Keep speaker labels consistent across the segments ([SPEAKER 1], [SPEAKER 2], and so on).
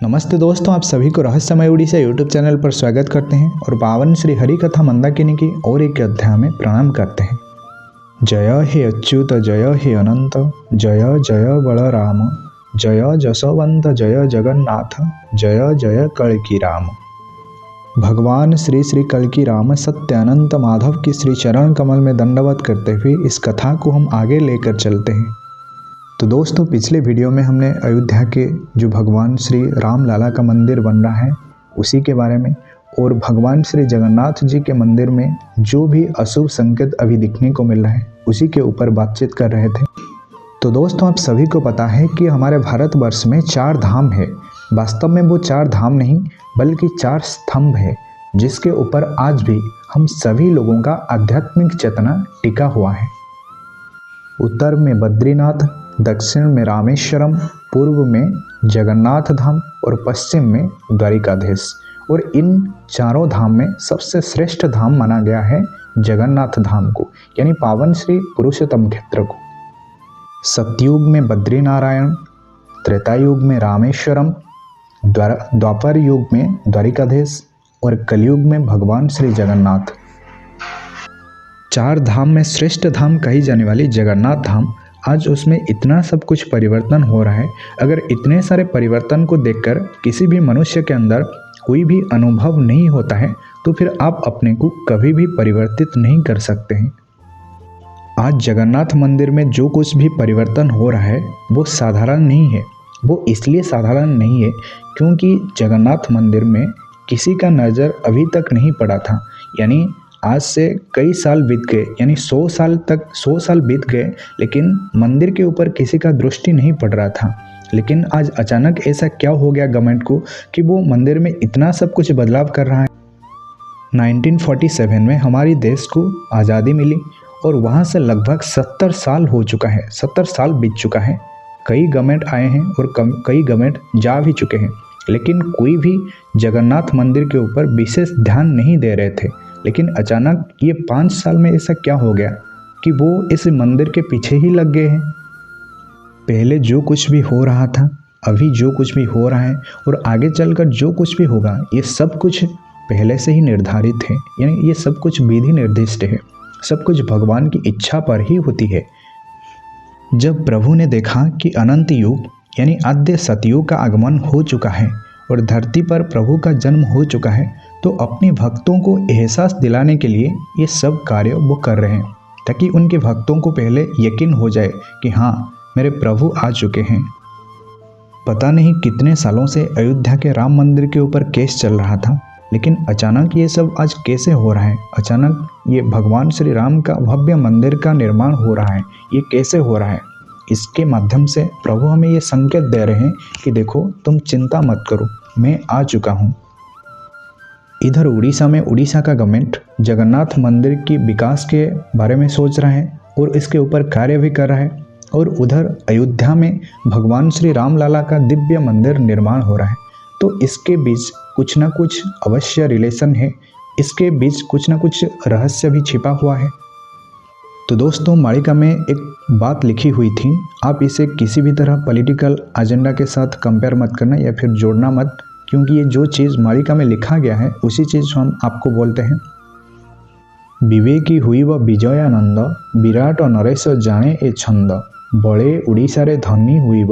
[SPEAKER 1] नमस्ते दोस्तों, आप सभी को रहस्यमय उड़ीसा यूट्यूब चैनल पर स्वागत करते हैं और पावन श्री हरि कथा मंदाकिनी की और एक अध्याय में प्रणाम करते हैं। जय हे अच्युत, जय हे अनंत, जय जय बलराम, जय जसवंत, जय जगन्नाथ, जय जय कल्की राम। भगवान श्री श्री कल्की राम सत्यानंत माधव की श्री चरण कमल में दंडवत करते हुए इस कथा को हम आगे लेकर चलते हैं। तो दोस्तों, पिछले वीडियो में हमने अयोध्या के जो भगवान श्री राम लाला का मंदिर बन रहा है उसी के बारे में और भगवान श्री जगन्नाथ जी के मंदिर में जो भी अशुभ संकेत अभी दिखने को मिल रहा है उसी के ऊपर बातचीत कर रहे थे। तो दोस्तों, आप सभी को पता है कि हमारे भारतवर्ष में 4 धाम है। वास्तव में वो 4 धाम नहीं बल्कि 4 स्तंभ है जिसके ऊपर आज भी हम सभी लोगों का आध्यात्मिक चेतना टिका हुआ है। उत्तर में बद्रीनाथ, दक्षिण में रामेश्वरम, पूर्व में जगन्नाथ धाम और पश्चिम में द्वारिकाधीश। और इन चारों धाम में सबसे श्रेष्ठ धाम माना गया है जगन्नाथ धाम को, यानी पावन श्री पुरुषोत्तम क्षेत्र को। सतयुग में बद्रीनारायण, त्रेता युग में रामेश्वरम, द्वापर युग में द्वारिकाधीश और कलयुग में भगवान श्री जगन्नाथ। 4 धाम में श्रेष्ठ धाम कही जाने वाली जगन्नाथ धाम, आज उसमें इतना सब कुछ परिवर्तन हो रहा है। अगर इतने सारे परिवर्तन को देखकर किसी भी मनुष्य के अंदर कोई भी अनुभव नहीं होता है तो फिर आप अपने को कभी भी परिवर्तित नहीं कर सकते हैं। आज जगन्नाथ मंदिर में जो कुछ भी परिवर्तन हो रहा है वो साधारण नहीं है। वो इसलिए साधारण नहीं है क्योंकि जगन्नाथ मंदिर में किसी का नज़र अभी तक नहीं पड़ा था। यानी आज से कई साल बीत गए, यानी 100 साल बीत गए, लेकिन मंदिर के ऊपर किसी का दृष्टि नहीं पड़ रहा था। लेकिन आज अचानक ऐसा क्या हो गया गवर्नमेंट को कि वो मंदिर में इतना सब कुछ बदलाव कर रहा है। 1947 में हमारी देश को आज़ादी मिली और वहाँ से लगभग 70 साल हो चुका है, 70 साल बीत चुका है। कई गवर्नमेंट आए हैं और कई गवर्नमेंट जा भी चुके हैं, लेकिन कोई भी जगन्नाथ मंदिर के ऊपर विशेष ध्यान नहीं दे रहे थे। लेकिन अचानक ये 5 साल में ऐसा क्या हो गया कि वो इस मंदिर के पीछे ही लग गए हैं। पहले जो कुछ भी हो रहा था, अभी जो कुछ भी हो रहा है और आगे चलकर जो कुछ भी होगा, ये सब कुछ पहले से ही निर्धारित है। यानी ये सब कुछ विधि निर्दिष्ट है। सब कुछ भगवान की इच्छा पर ही होती है। जब प्रभु ने देखा कि अनंत युग यानी आद्य सतयुग का आगमन हो चुका है और धरती पर प्रभु का जन्म हो चुका है, तो अपने भक्तों को एहसास दिलाने के लिए ये सब कार्य वो कर रहे हैं ताकि उनके भक्तों को पहले यकीन हो जाए कि हाँ, मेरे प्रभु आ चुके हैं। पता नहीं कितने सालों से अयोध्या के राम मंदिर के ऊपर केस चल रहा था, लेकिन अचानक ये सब आज कैसे हो रहा है। अचानक ये भगवान श्री राम का भव्य मंदिर का निर्माण हो रहा है, ये कैसे हो रहा है। इसके माध्यम से प्रभु हमें ये संकेत दे रहे हैं कि देखो, तुम चिंता मत करो, मैं आ चुका हूँ। इधर उड़ीसा में उड़ीसा का गवर्नमेंट जगन्नाथ मंदिर की विकास के बारे में सोच रहा है और इसके ऊपर कार्य भी कर रहा है। और उधर अयोध्या में भगवान श्री राम लाला का दिव्य मंदिर निर्माण हो रहा है। तो इसके बीच कुछ ना कुछ अवश्य रिलेशन है, इसके बीच कुछ ना कुछ रहस्य भी छिपा हुआ है। तो दोस्तों, मालिका में एक बात लिखी हुई थी, आप इसे किसी भी तरह पॉलिटिकल एजेंडा के साथ कंपेयर मत करना या फिर जोड़ना मत, क्योंकि ये जो चीज़ मालिका में लिखा गया है उसी चीज़ हम आपको बोलते हैं। विवेकी हुई व विजयानंद, विराट नरेश जाने ए छंद, बड़े उड़ीसा रे धनी हुई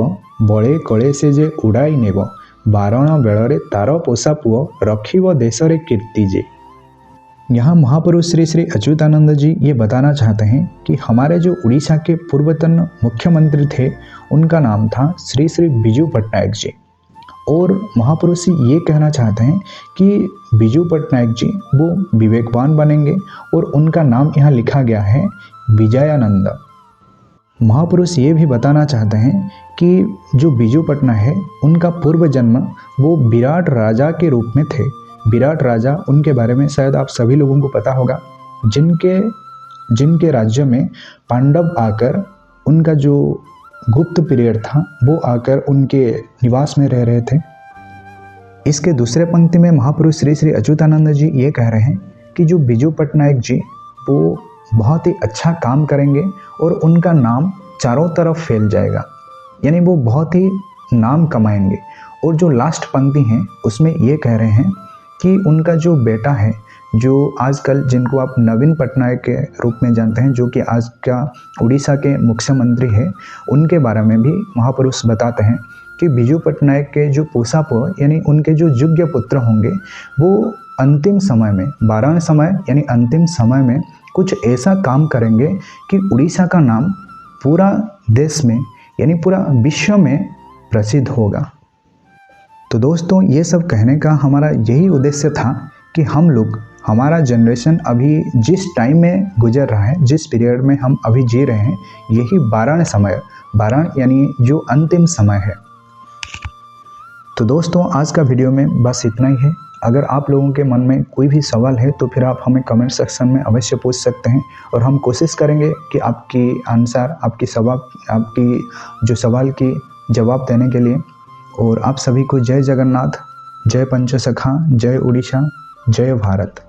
[SPEAKER 1] बड़े कले से जे उड़ाई नेब, बारण बेलरे तार पोषा पुओ रखिव देश रे कीर्ति जे। यहाँ महापुरुष श्री श्री अच्युतानंद जी ये बताना चाहते हैं कि हमारे जो उड़ीसा के पूर्वतन मुख्यमंत्री थे उनका नाम था श्री श्री बिजू पटनायक जी। और महापुरुष ये कहना चाहते हैं कि बिजू पटनायक जी वो विवेकवान बनेंगे और उनका नाम यहाँ लिखा गया है विजयानंद। महापुरुष ये भी बताना चाहते हैं कि जो बिजू पटना है उनका पूर्व जन्म वो विराट राजा के रूप में थे। विराट राजा, उनके बारे में शायद आप सभी लोगों को पता होगा, जिनके राज्य में पांडव आकर, उनका जो गुप्त पीरियड था वो आकर उनके निवास में रह रहे थे। इसके दूसरे पंक्ति में महापुरुष श्री श्री अच्युतानंद जी ये कह रहे हैं कि जो बिजू पटनायक जी वो बहुत ही अच्छा काम करेंगे और उनका नाम चारों तरफ फैल जाएगा, यानी वो बहुत ही नाम कमाएंगे। और जो लास्ट पंक्ति है उसमें ये कह रहे हैं कि उनका जो बेटा है, जो आजकल जिनको आप नवीन पटनायक के रूप में जानते हैं, जो कि आज का उड़ीसा के मुख्यमंत्री है, उनके बारे में भी महापुरुष बताते हैं कि बिजू पटनायक के जो पोसा पुआ यानी उनके जो योग्य पुत्र होंगे वो अंतिम समय में 12वें समय यानी अंतिम समय में कुछ ऐसा काम करेंगे कि उड़ीसा का नाम पूरा देश में यानी पूरा विश्व में प्रसिद्ध होगा। तो दोस्तों ये सब कहने का हमारा यही उद्देश्य था कि हम लोग, हमारा जनरेशन अभी जिस टाइम में गुजर रहा है, जिस पीरियड में हम अभी जी रहे हैं, यही 12वें समय, 12 यानी जो अंतिम समय है। तो दोस्तों आज का वीडियो में बस इतना ही है। अगर आप लोगों के मन में कोई भी सवाल है तो फिर आप हमें कमेंट सेक्शन में अवश्य पूछ सकते हैं और हम कोशिश करेंगे कि आपकी आंसर, आपकी जो सवाल की जवाब देने के लिए। और आप सभी को जय जगन्नाथ, जय पंचसखा, जय उड़ीसा, जय भारत।